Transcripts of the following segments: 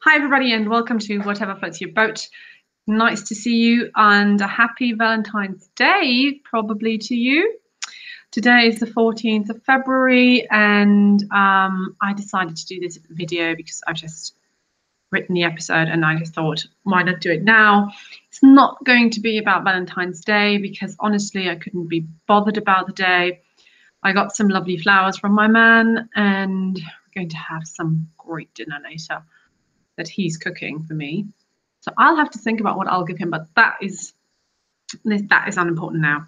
Hi, everybody, and welcome to Whatever Floats Your Boat. Nice to see you, and a happy Valentine's Day, probably to you. Today is the 14th of February, and I decided to do this video because I've just written the episode, and I just thought, why not do it now? It's not going to be about Valentine's Day because honestly, I couldn't be bothered about the day. I got some lovely flowers from my man, and we're going to have some great dinner later that he's cooking for me. So I'll have to think about what I'll give him, but that is unimportant now.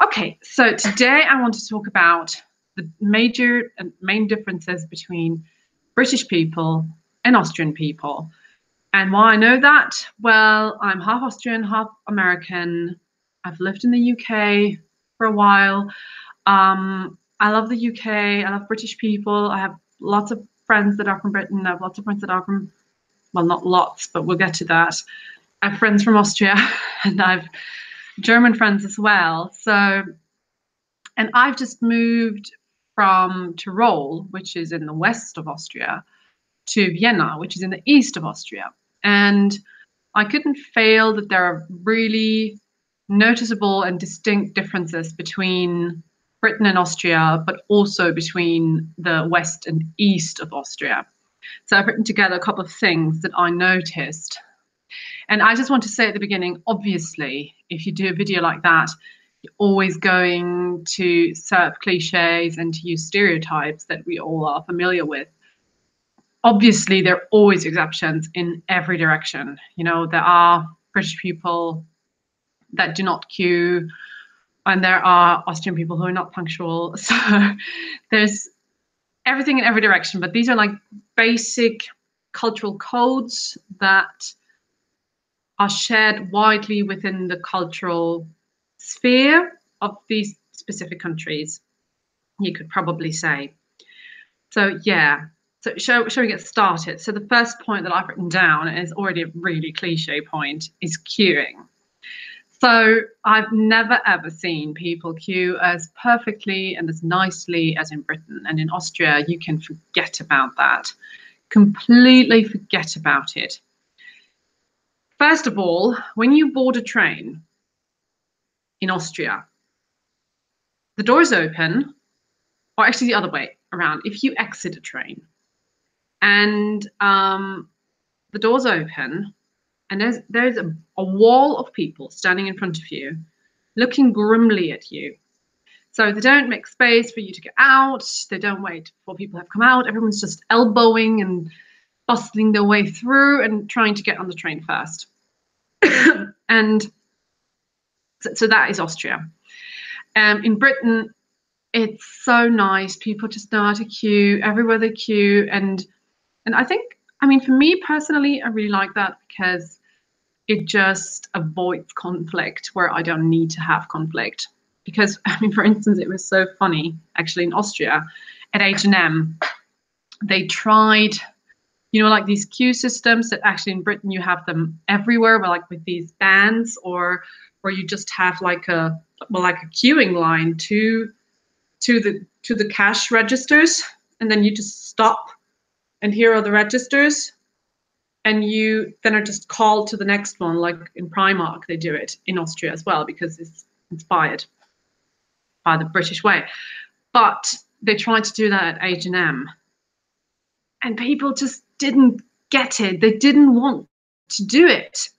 Okay, so today I want to talk about the major and main differences between British people and Austrian people. And why I know that? Well, I'm half Austrian, half American. I've lived in the UK for a while. I love the UK. I love British people. I have lots of friends that are from Britain. I have lots of friends that are from, well, not lots, but we'll get to that. I have friends from Austria and I have German friends as well. So, and I've just moved from Tyrol, which is in the west of Austria, to Vienna, which is in the east of Austria. And I couldn't fail that there are really noticeable and distinct differences between Britain and Austria, but also between the west and east of Austria. So I've written together a couple of things that I noticed. And I just want to say at the beginning, obviously, if you do a video like that, you're always going to serve cliches and to use stereotypes that we all are familiar with. Obviously, there are always exceptions in every direction. You know, there are British people that do not queue, and there are Austrian people who are not punctual. So there's everything in every direction, but these are like basic cultural codes that are shared widely within the cultural sphere of these specific countries, you could probably say. So yeah, so shall we get started? So the first point that I've written down is already a really cliche point, is queuing. So I've never ever seen people queue as perfectly and as nicely as in Britain. And in Austria, you can forget about that. Completely forget about it. First of all, when you board a train in Austria, the doors open, or actually the other way around. If you exit a train and the doors open, and there's a wall of people standing in front of you, looking grimly at you. So they don't make space for you to get out. They don't wait for people have come out. Everyone's just elbowing and bustling their way through and trying to get on the train first. And so that is Austria. In Britain, it's so nice. People just know how to queue everywhere they queue. And I think, I mean, for me personally, I really like that because it just avoids conflict where I don't need to have conflict. Because, I mean, for instance, it was so funny, actually, in Austria, at H&M, they tried, you know, like these queue systems that actually in Britain you have them everywhere, but like with these bands, or where you just have like a queuing line to the cash registers, and then you just stop, and here are the registers, and you then are just called to the next one, like in Primark they do it in Austria as well because it's inspired by the British way. But they tried to do that at H&M, and people just didn't get it. They didn't want to do it.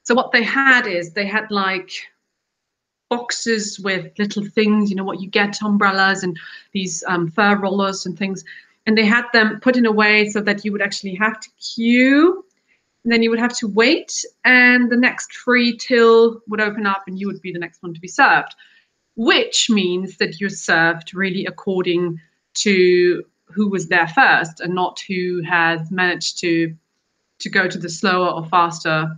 So what they had is they had like boxes with little things, you know, what you get, umbrellas and these fur rollers and things, and they had them put in a way so that you would actually have to queue, and then you would have to wait, and the next free till would open up and you would be the next one to be served, which means that you're served really according to who was there first and not who has managed to go to the slower or faster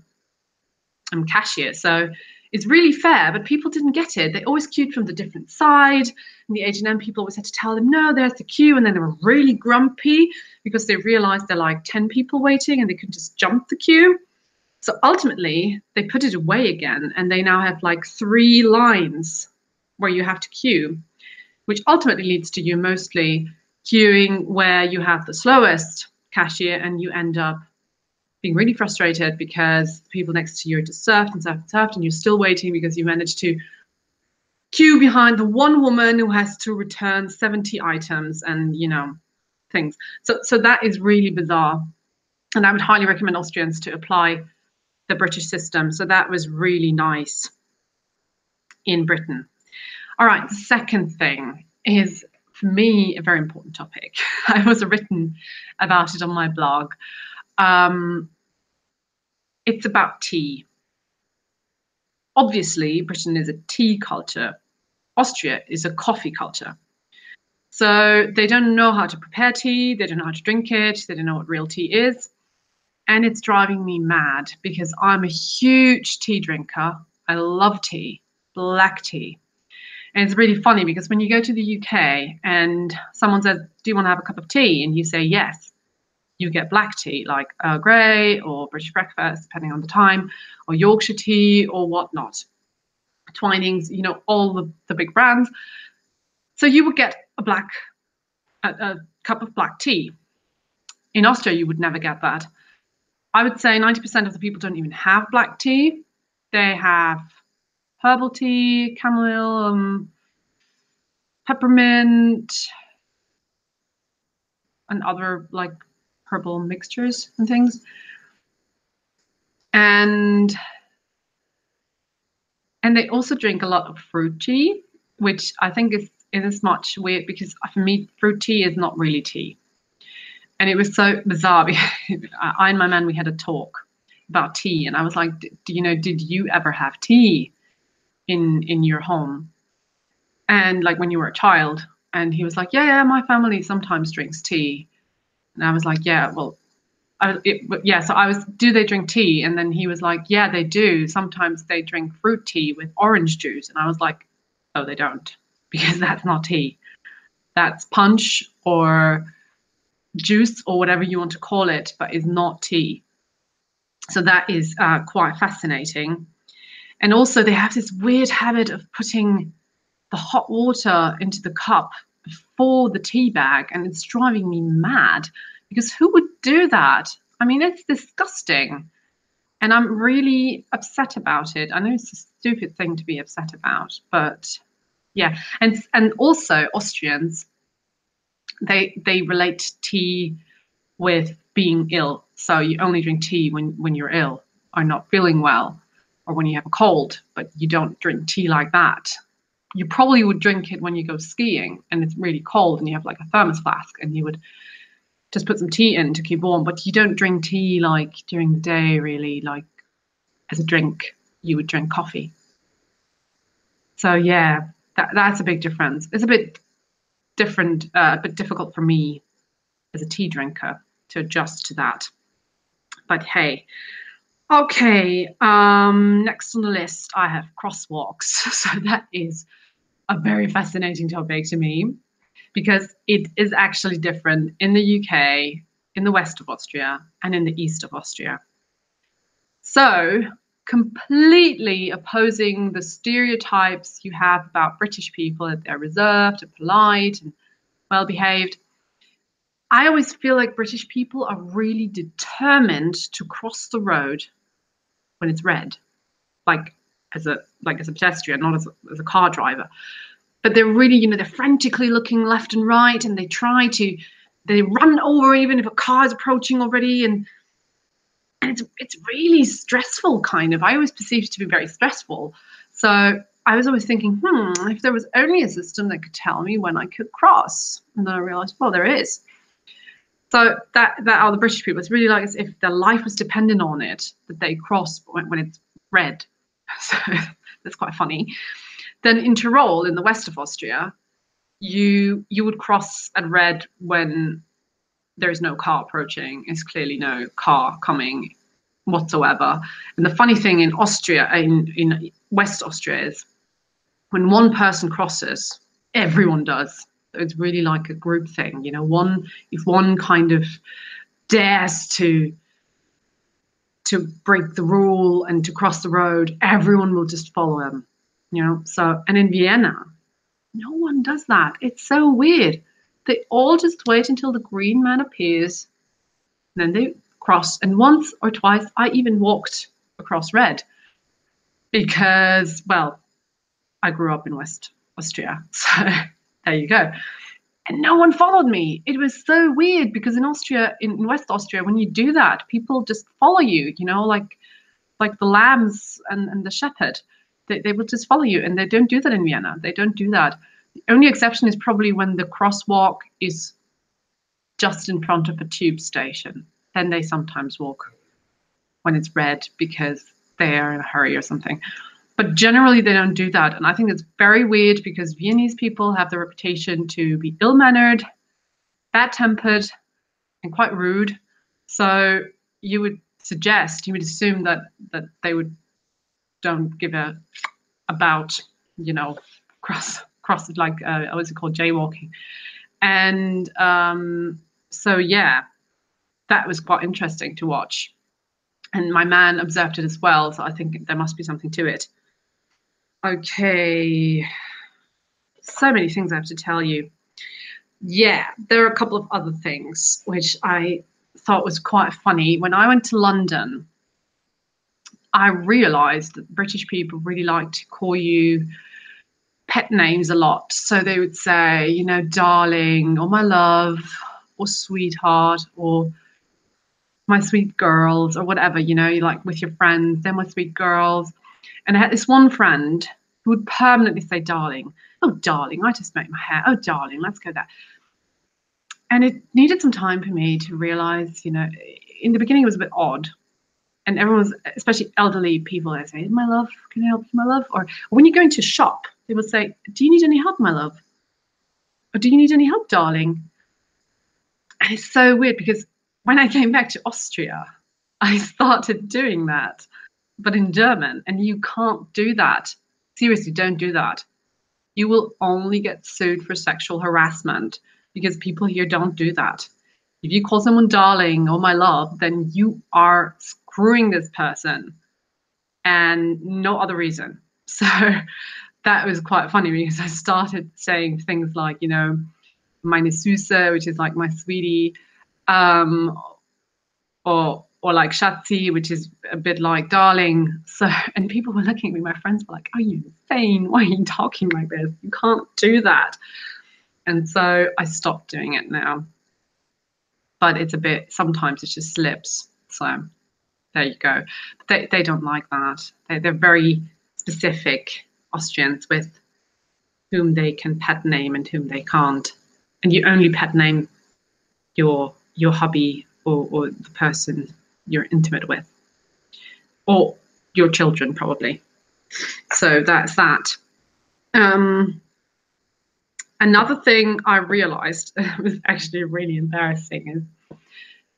cashier. So it's really fair, but people didn't get it. They always queued from the different side, and the H&M people always had to tell them, no, there's the queue, and then they were really grumpy because they realized there are like 10 people waiting and they could just jump the queue. So ultimately, they put it away again, and they now have like 3 lines where you have to queue, which ultimately leads to you mostly queuing where you have the slowest cashier, and you end up being really frustrated because the people next to you just surfed and surfed and surfed, and you're still waiting because you managed to queue behind the one woman who has to return 70 items and, you know, things. So that is really bizarre. And I would highly recommend Austrians to apply the British system. So that was really nice in Britain. All right, the second thing is, for me, a very important topic. I also written about it on my blog. It's about tea. Obviously, Britain is a tea culture. Austria is a coffee culture. So they don't know how to prepare tea, they don't know how to drink it, they don't know what real tea is. And it's driving me mad because I'm a huge tea drinker. I love tea, black tea. And it's really funny because when you go to the UK and someone says, do you want to have a cup of tea? And you say yes, you get black tea, like Earl Grey or British breakfast, depending on the time, or Yorkshire tea or whatnot. Twinings, you know, all the big brands. So you would get a cup of black tea. In Austria, you would never get that. I would say 90% of the people don't even have black tea. They have herbal tea, chamomile, peppermint, and other like herbal mixtures and things. And they also drink a lot of fruit tea, which I think is as much weird because for me, fruit tea is not really tea. And it was so bizarre because I and my man, we had a talk about tea, and I was like, did you ever have tea in your home? And like when you were a child? And he was like, yeah, my family sometimes drinks tea. And I was like, yeah, well, so I was, do they drink tea? And then he was like, yeah, they do. Sometimes they drink fruit tea with orange juice. And I was like, oh, they don't, because that's not tea. That's punch or juice or whatever you want to call it, but is not tea. So that is quite fascinating. And also they have this weird habit of putting the hot water into the cup before the tea bag, and it's driving me mad because who would do that? I mean, it's disgusting. And I'm really upset about it. I know it's a stupid thing to be upset about, but yeah. And also Austrians, they relate tea with being ill. So you only drink tea when you're ill or not feeling well or when you have a cold, but you don't drink tea like that. You probably would drink it when you go skiing and it's really cold and you have like a thermos flask and you would just put some tea in to keep warm, but you don't drink tea like during the day, really, like as a drink. You would drink coffee. So yeah, that's a big difference. It's a bit different, a bit difficult for me as a tea drinker to adjust to that. But hey, okay, next on the list, I have crosswalks. So that is a very fascinating topic to me because it is actually different in the UK, in the west of Austria, and in the east of Austria. So completely opposing the stereotypes you have about British people, that they're reserved and polite and well-behaved. I always feel like British people are really determined to cross the road when it's red, like as a pedestrian, not as a car driver. But they're really, they're frantically looking left and right, and they run over even if a car is approaching already, and it's really stressful, kind of. I always perceived it to be very stressful. So I was always thinking, if there was only a system that could tell me when I could cross. And then I realized, well, there is. So that are the British people. It's really like as if their life was dependent on it, that they cross when it's red. So that's quite funny. Then in Tyrol, in the west of Austria, you would cross at red when there is no car approaching. There's clearly no car coming whatsoever. And the funny thing in Austria, in West Austria, is when one person crosses, everyone does. It's really like a group thing, if one kind of dares to break the rule and to cross the road, everyone will just follow him, So, and in Vienna, no one does that. It's so weird. They all just wait until the green man appears, and then cross. And once or twice, I even walked across red because, well, I grew up in West Austria. So there you go. And no one followed me. It was so weird because in Austria, in West Austria, when you do that, people just follow you, you know, like the lambs and the shepherd. They will just follow you, and they don't do that in Vienna. They don't do that. The only exception is probably when the crosswalk is just in front of a tube station. Then they sometimes walk when it's red because they are in a hurry or something. But generally, they don't do that. And I think it's very weird because Viennese people have the reputation to be ill-mannered, bad-tempered, and quite rude. So you would assume that they don't give a about, you know, cross like what's it called, jaywalking. And so yeah, that was quite interesting to watch. And my man observed it as well, so I think there must be something to it. Okay, so many things I have to tell you. Yeah, there are a couple of other things which I thought was quite funny. When I went to London, I realized that British people really like to call you pet names a lot. So they would say, you know, darling, or my love, or sweetheart, or my sweet girls, or whatever, you know, like with your friends, they're my sweet girls. And I had this one friend who would permanently say, darling, oh, darling, I just make my hair. Oh, darling, let's go there. And it needed some time for me to realize, you know, in the beginning it was a bit odd. And everyone's, especially elderly people, they say, my love, can I help you, my love? Or when you go into a shop, they will say, do you need any help, my love? Or do you need any help, darling? And it's so weird because when I came back to Austria, I started doing that, but in German, and you can't do that. Seriously, don't do that. You will only get sued for sexual harassment because people here don't do that. If you call someone darling or my love, then you are screwing this person and no other reason. So that was quite funny because I started saying things like, you know, meine Süße, which is like my sweetie, or like Schatzi, which is a bit like darling. So, and people were looking at me, my friends were like, are you insane? Why are you talking like this? You can't do that. And so I stopped doing it now. But it's a bit, sometimes it just slips. So there you go. They don't like that. They're very specific, Austrians, with whom they can pet name and whom they can't. And you only pet name your hubby or the person you're intimate with, or your children probably. So that's that. Another thing I realized was actually really embarrassing is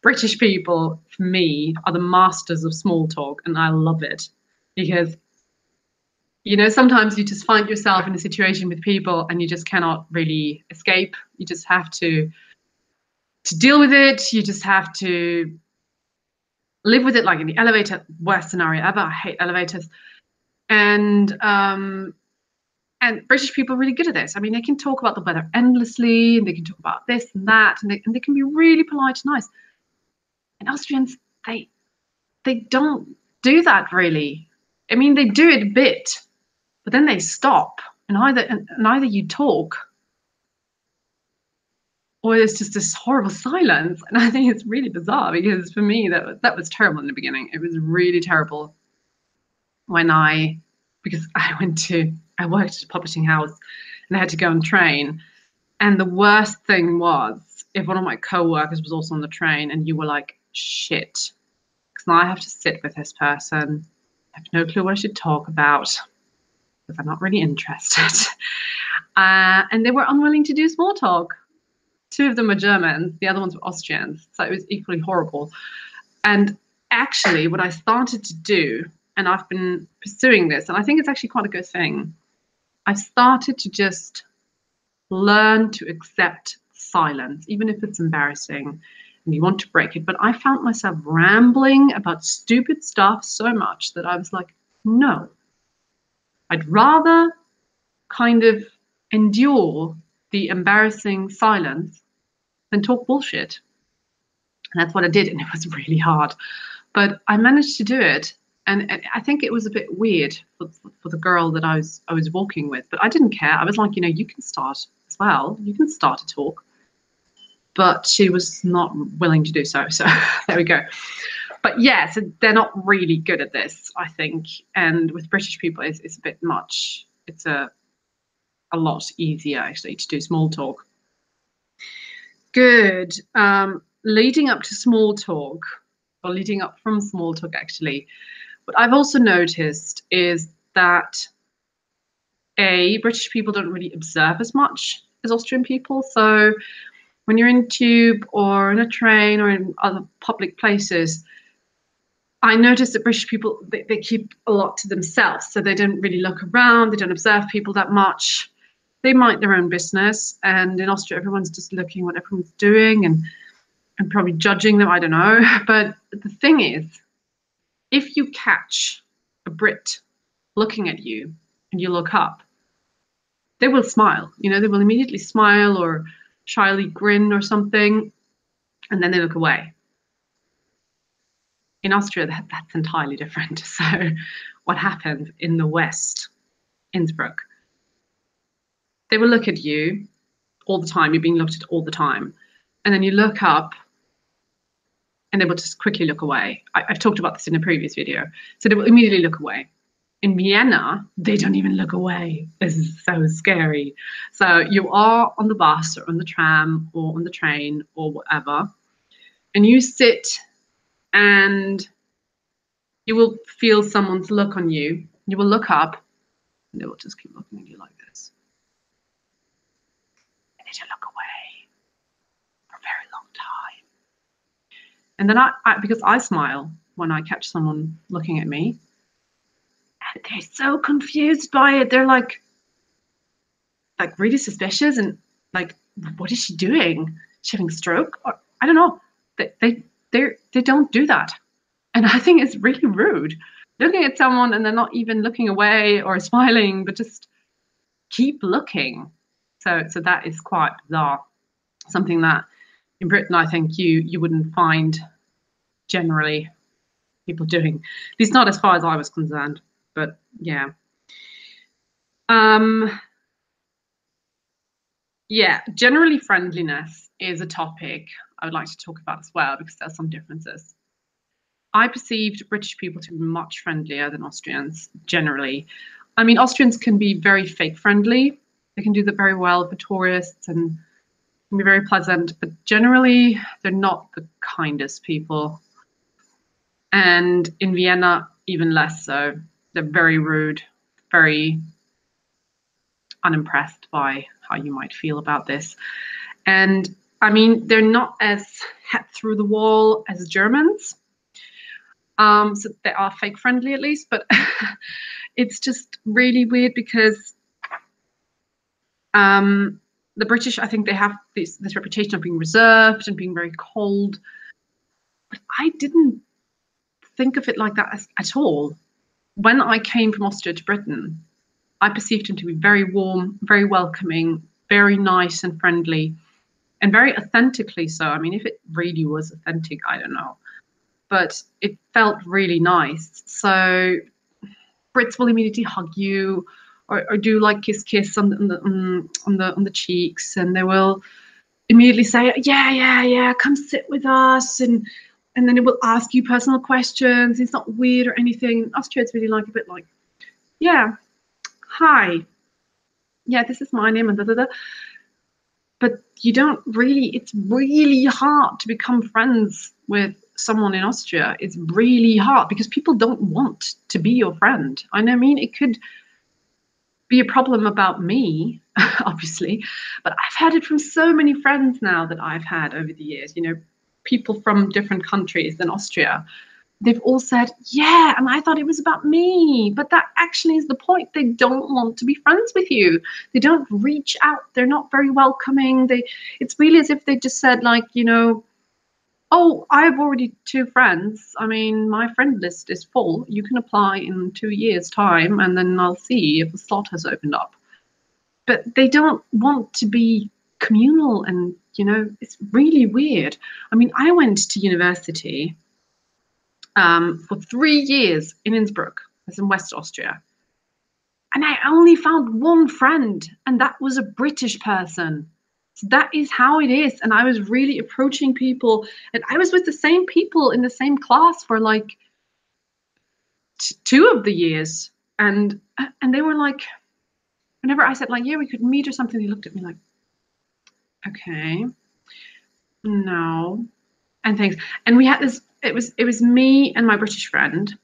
British people, for me, are the masters of small talk, and I love it because, you know, sometimes you just find yourself in a situation with people and you just cannot really escape. You just have to deal with it. You just have to live with it, like in the elevator, worst scenario ever. I hate elevators. And British people are really good at this. I mean, they can talk about the weather endlessly, and they can talk about this and that, and they can be really polite and nice. And Austrians, they don't do that really. I mean, they do it a bit, but then they stop, and either you talk, or there's just this horrible silence. And I think it's really bizarre because for me, that was terrible in the beginning. It was really terrible because I worked at a publishing house and I had to go on train. And the worst thing was if one of my co-workers was also on the train and you were like, shit, because now I have to sit with this person. I have no clue what I should talk about because I'm not really interested. And they were unwilling to do small talk. Two of them were Germans, the other ones were Austrians. So it was equally horrible. And actually what I started to do, and I've been pursuing this, and I think it's actually quite a good thing, I've started to just learn to accept silence, even if it's embarrassing and you want to break it. But I found myself rambling about stupid stuff so much that I was like, no, I'd rather kind of endure the embarrassing silence than talk bullshit. And that's what I did, and it was really hard. But I managed to do it. And I think it was a bit weird for the girl that I was walking with, but I didn't care. I was like, you can start as well. You can start to talk. But she was not willing to do so. So there we go. But yeah, so they're not really good at this, I think. And with British people, it's a bit much. It's a lot easier actually to do small talk. Good. Leading up to small talk, or leading up from small talk actually, what I've also noticed is that British people don't really observe as much as Austrian people. So when you're in tube or in a train or in other public places, I noticed that British people, they keep a lot to themselves. So they don't really look around, they don't observe people that much. They mind their own business. And in Austria, everyone's just looking what everyone's doing and probably judging them, I don't know. But the thing is, if you catch a Brit looking at you and you look up, they will smile. They will immediately smile or shyly grin or something, and then they look away. In Austria, that's entirely different. So what happens in the West, Innsbruck, they will look at you all the time. You're being looked at all the time. And then you look up and they will just quickly look away. I've talked about this in a previous video. So they will immediately look away. In Vienna, they don't even look away. This is so scary. So you are on the bus or on the tram or on the train or whatever, and you sit and you will feel someone's look on you. You will look up and they will just keep looking at you like this. And they don't look away for a very long time. And then because I smile when I catch someone looking at me, and they're so confused by it. They're like really suspicious and like, what is she doing? Is she having a stroke? Or, I don't know. They don't do that. And I think it's really rude. Looking at someone and they're not even looking away or smiling, but just keep looking. So that is quite bizarre. Something that in Britain, I think you wouldn't find generally people doing. At least not as far as I was concerned. But yeah. Yeah, generally friendliness is a topic I would like to talk about as well, because there's some differences. I perceived British people to be much friendlier than Austrians generally. I mean, Austrians can be very fake friendly. They can do that very well for tourists and can be very pleasant, but generally they're not the kindest people. And in Vienna, even less so. They're very rude, very unimpressed by how you might feel about this. And I mean, they're not as head through the wall as Germans. So they are fake friendly at least, but it's just really weird because the British, I think they have this reputation of being reserved and being very cold. But I didn't think of it like that at all. When I came from Austria to Britain, I perceived him to be very warm, very welcoming, very nice and friendly, and very authentically so. I mean, if it really was authentic, I don't know. But it felt really nice. So Brits will immediately hug you or do like kiss on the cheeks, and they will immediately say, yeah, come sit with us, and then it will ask you personal questions. It's not weird or anything. In Austria, it's really like a bit like, yeah, hi, yeah, this is my name, and da da da. But you don't really, it's really hard to become friends with someone in Austria. It's really hard because people don't want to be your friend. I mean, it could be a problem about me, obviously, but I've had it from so many friends now that I've had over the years, people from different countries than Austria. They've all said, yeah, and I thought it was about me. But that actually is the point. They don't want to be friends with you. They don't reach out. They're not very welcoming. It's really as if they just said, like, oh, I have already 2 friends. I mean, my friend list is full. You can apply in 2 years' time, and then I'll see if a slot has opened up. But they don't want to be communal and, you know, it's really weird. I mean, I went to university for 3 years in Innsbruck, that's in West Austria. And I only found one friend, and that was a British person. So that is how it is. And I was really approaching people, and I was with the same people in the same class for like 2 of the years. And they were like, whenever I said like, yeah, we could meet or something, they looked at me like, okay, no, and things. And we had this. It was me and my British friend,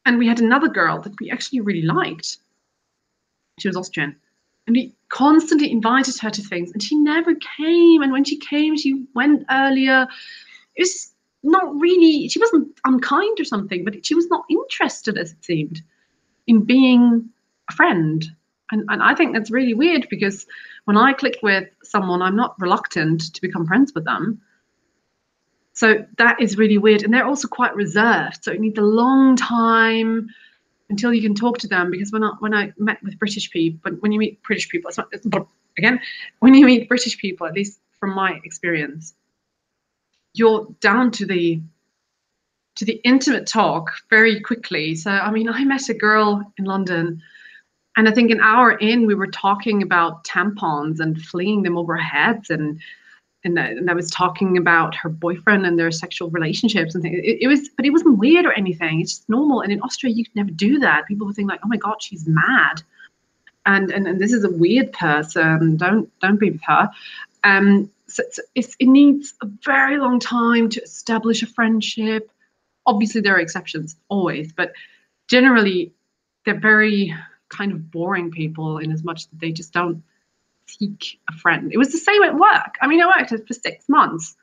and we had another girl that we actually really liked. She was Austrian, and we constantly invited her to things, and she never came. And when she came, she went earlier. It was not really. She wasn't unkind or something, but she was not interested, as it seemed, in being a friend. And I think that's really weird, because when I click with someone, I'm not reluctant to become friends with them. So that is really weird. And they're also quite reserved. So it needs a long time until you can talk to them. Because when I met with British people, when you meet British people, it's not, but again, when you meet British people, at least from my experience, you're down to the intimate talk very quickly. So, I mean, I met a girl in London, and I think an hour in, we were talking about tampons and flinging them over our heads, and I was talking about her boyfriend and their sexual relationships and things. But it wasn't weird or anything. It's just normal. And in Austria, you could never do that. People would think like, oh my God, she's mad, and this is a weird person. Don't be with her. So it needs a very long time to establish a friendship. Obviously, there are exceptions always, but generally, they're very kind of boring people in as much that they just don't seek a friend. It was the same at work. I mean, I worked for 6 months,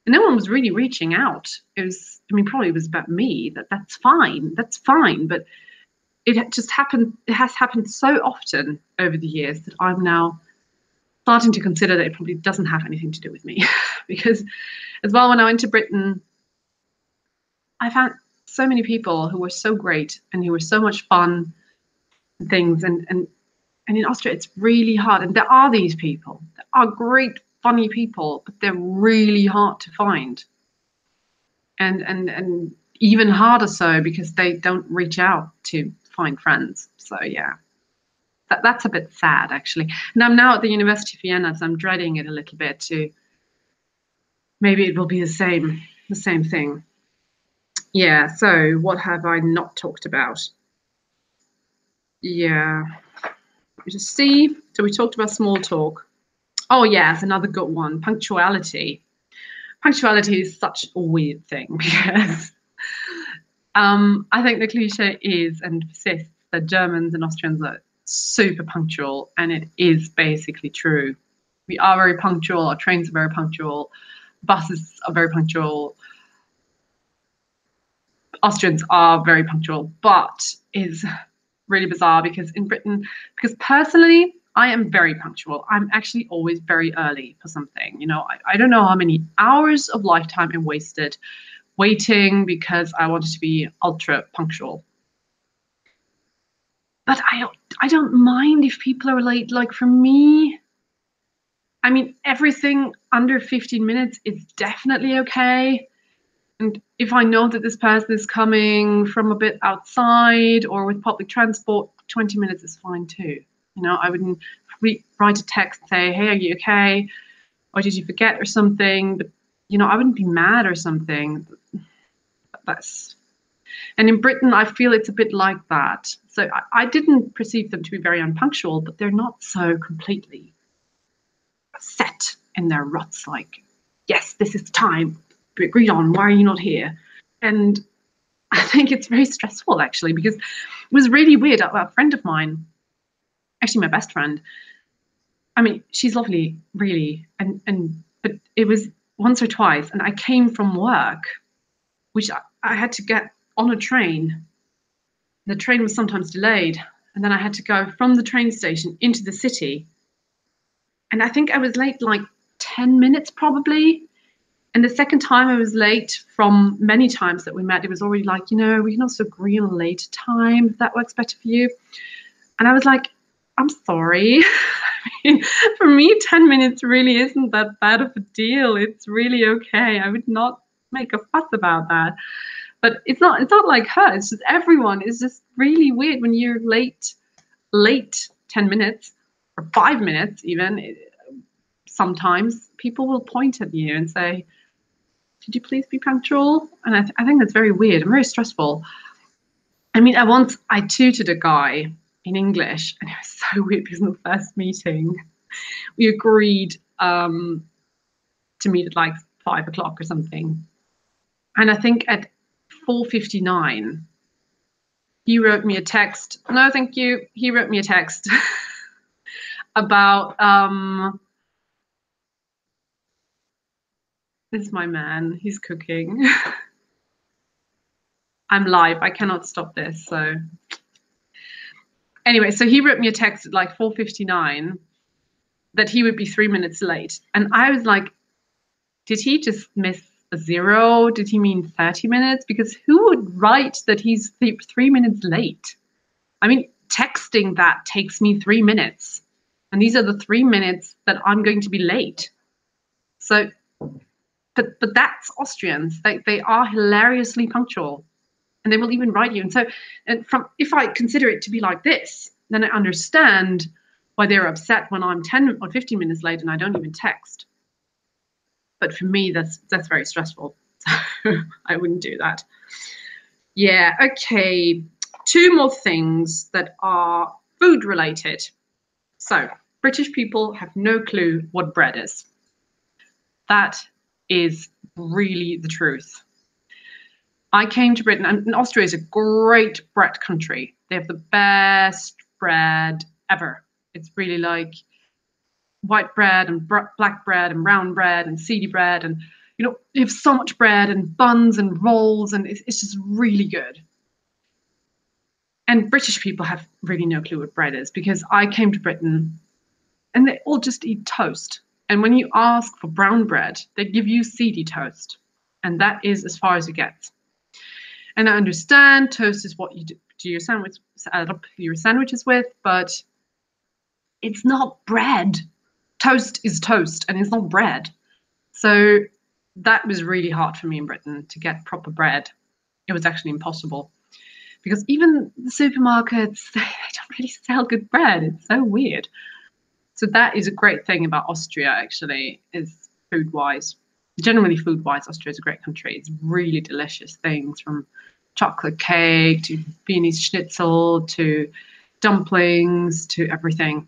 and no one was really reaching out. It was, I mean, probably it was about me. That's fine. That's fine. But it just happened. It has happened so often over the years that I'm now starting to consider that it probably doesn't have anything to do with me. Because as well, when I went to Britain, I found so many people who were so great and who were so much fun and things. And in Austria, it's really hard. And there are these people. There are great, funny people, but they're really hard to find. And even harder so because they don't reach out to find friends. So yeah, that's a bit sad, actually. And I'm now at the University of Vienna, so I'm dreading it a little bit too. Maybe it will be the same thing. Yeah, so what have I not talked about? Yeah. Let me just see. So we talked about small talk. Oh yes, another good one. Punctuality. Punctuality is such a weird thing because I think the cliche is and persists that Germans and Austrians are super punctual, and it is basically true. We are very punctual. Our trains are very punctual. Buses are very punctual. Austrians are very punctual, but is really bizarre because in Britain, because personally, I am very punctual. I'm actually always very early for something. You know, I don't know how many hours of lifetime I wasted waiting because I wanted to be ultra punctual. But I don't mind if people are late. Like for me, I mean, everything under 15 minutes is definitely okay. And if I know that this person is coming from a bit outside or with public transport, 20 minutes is fine too. You know, I wouldn't write a text and say, hey, are you okay? Or did you forget or something? But, you know, I wouldn't be mad or something. And in Britain, I feel it's a bit like that. So I didn't perceive them to be very unpunctual, but they're not so completely set in their ruts. Like, yes, this is the time we agreed on. Why are you not here? And I think it's very stressful, actually, because it was really weird. A friend of mine, actually my best friend, I mean, she's lovely, really. But it was once or twice, and I came from work, which I had to get on a train. The train was sometimes delayed, and then I had to go from the train station into the city. And I think I was late like 10 minutes probably. And the second time I was late from many times that we met, it was already like, you know, we can also agree on a later time if that works better for you. And I was like, I'm sorry. mean, for me, 10 minutes really isn't that bad of a deal. It's really okay. I would not make a fuss about that. But it's not like her. It's just everyone is just really weird when you're late 10 minutes or 5 minutes even. Sometimes people will point at you and say, "Could you please be punctual?" And I think that's very weird and very stressful. I mean, I tutored a guy in English, and it was so weird because in the first meeting, we agreed to meet at like 5 o'clock or something. And I think at 4:59, he wrote me a text. No, thank you. He wrote me a text about this is my man. He's cooking. I'm live. I cannot stop this. So anyway, so he wrote me a text at like 4:59 that he would be 3 minutes late. And I was like, did he just miss a zero? Did he mean 30 minutes? Because who would write that he's 3 minutes late? I mean, texting that takes me 3 minutes. And these are the 3 minutes that I'm going to be late. So, but that's Austrians. They are hilariously punctual. And they will even write you. And so if I consider it to be like this, then I understand why they're upset when I'm 10 or 15 minutes late and I don't even text. But for me, that's very stressful. So I wouldn't do that. Yeah, okay. 2 more things that are food related. So British people have no clue what bread is. That is really the truth. I came to Britain, and Austria is a great bread country. They have the best bread ever. It's really like white bread and black bread and brown bread and seedy bread, and you have so much bread and buns and rolls, and it's just really good. And British people have really no clue what bread is, because I came to Britain and they all just eat toast. And when you ask for brown bread, they give you seedy toast, and that is as far as it gets. And I understand toast is what you do your sandwiches with, but it's not bread. Toast is toast, and it's not bread. So that was really hard for me in Britain to get proper bread. It was actually impossible, because even the supermarkets, they don't really sell good bread. It's so weird. So that is a great thing about Austria, actually, is food-wise. Generally, food-wise, Austria is a great country. It's really delicious things, from chocolate cake to Viennese schnitzel to dumplings to everything.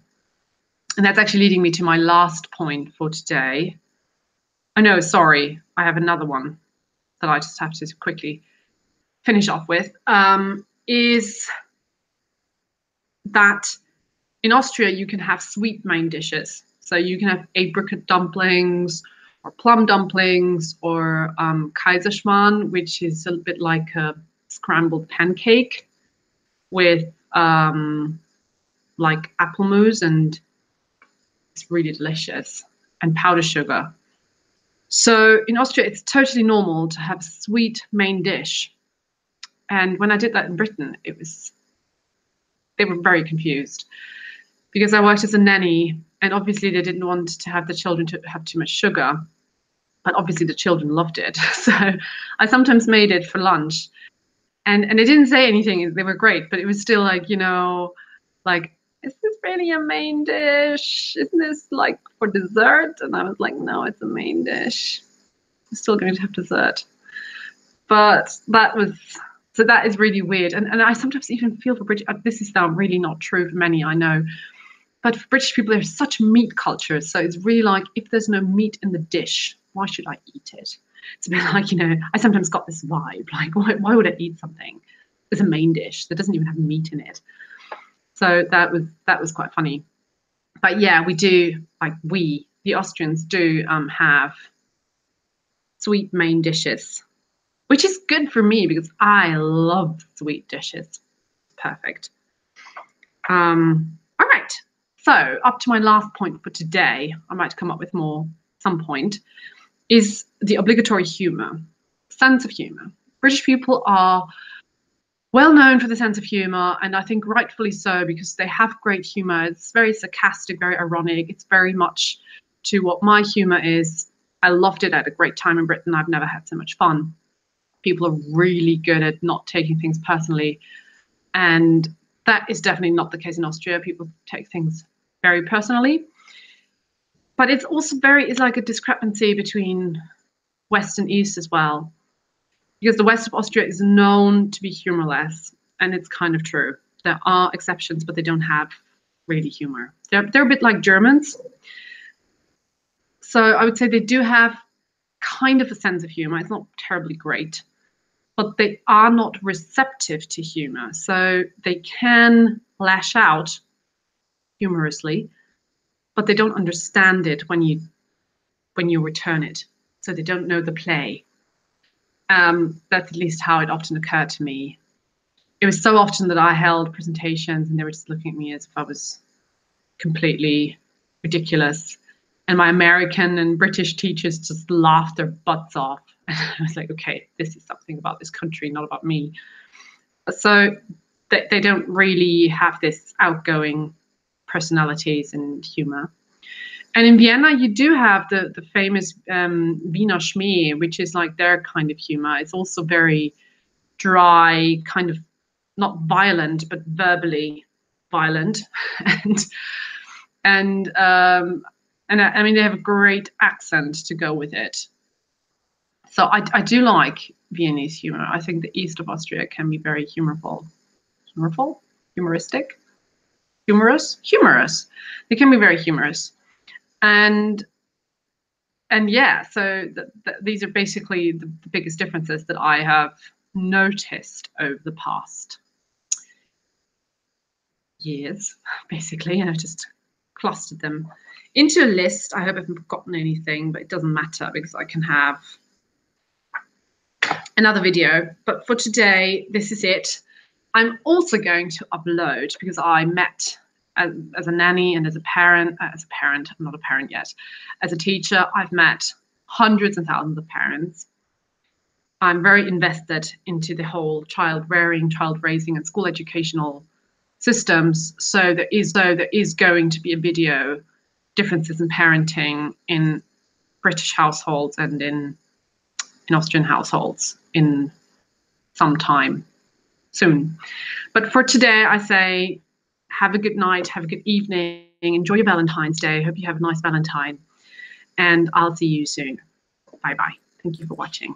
And that's actually leading me to my last point for today. Oh no, sorry, I have another one that I just have to quickly finish off with, is that in Austria you can have sweet main dishes. So you can have apricot dumplings or plum dumplings or Kaiserschmarrn, which is a bit like a scrambled pancake with like apple mousse, and it's really delicious, and powdered sugar. So in Austria, it's totally normal to have a sweet main dish. And when I did that in Britain, they were very confused, because I worked as a nanny, and obviously they didn't want to have the children to have too much sugar, but obviously the children loved it. So I sometimes made it for lunch, and they didn't say anything. They were great, but it was still like, like, is this really a main dish? Isn't this like for dessert? And I was like, no, it's a main dish. I'm still going to have dessert. But that is really weird. And I sometimes even feel for British, this is now really not true for many, I know. But for British people, there's such meat culture. So it's really like, if there's no meat in the dish, why should I eat it? It's a bit like, I sometimes got this vibe, like, why would I eat something as a main dish that doesn't even have meat in it? So that was quite funny. But yeah, we do, like, the Austrians do have sweet main dishes, which is good for me because I love sweet dishes. Perfect. All right. So up to my last point for today, I might come up with more some point, is the obligatory humor, sense of humor. British people are well known for the sense of humor, and I think rightfully so, because they have great humor. It's very sarcastic, very ironic. It's very much to what my humor is. I loved it. I had a great time in Britain. I've never had so much fun. People are really good at not taking things personally, and that is definitely not the case in Austria. People take things very personally, but it's also it's like a discrepancy between West and East as well, because the west of Austria is known to be humorless, and it's kind of true. There are exceptions, but they don't have really humor. They're a bit like Germans. So I would say they do have kind of a sense of humor. It's not terribly great, but they are not receptive to humor. So they can lash out humorously, but they don't understand it when you return it. So they don't know the play. That's at least how it often occurred to me. It was so often that I held presentations and they were just looking at me as if I was completely ridiculous. And my American and British teachers just laughed their butts off. And I was like, okay, this is something about this country, not about me. So they don't really have this outgoing personalities and humor. And in Vienna, you do have the famous Wiener Schmäh, which is like their kind of humor. It's also very dry, kind of not violent, but verbally violent. and I mean, they have a great accent to go with it. So I do like Viennese humor. I think the east of Austria can be very humorful. Humoristic, humorous. They can be very humorous. And yeah, so these are basically the biggest differences that I have noticed over the past years, basically. And I just clustered them into a list. I hope I haven't forgotten anything, but it doesn't matter because I can have another video. But for today, this is it. I'm also going to upload, because I met as a nanny and as a parent, I'm not a parent yet, as a teacher, I've met hundreds and thousands of parents. I'm very invested into the whole child rearing, child raising, and school educational systems. So there is going to be a video, differences in parenting in British households and in Austrian households in some time soon. But for today, I say have a good night, have a good evening, enjoy your Valentine's Day. Hope you have a nice Valentine, and I'll see you soon. Bye bye. Thank you for watching.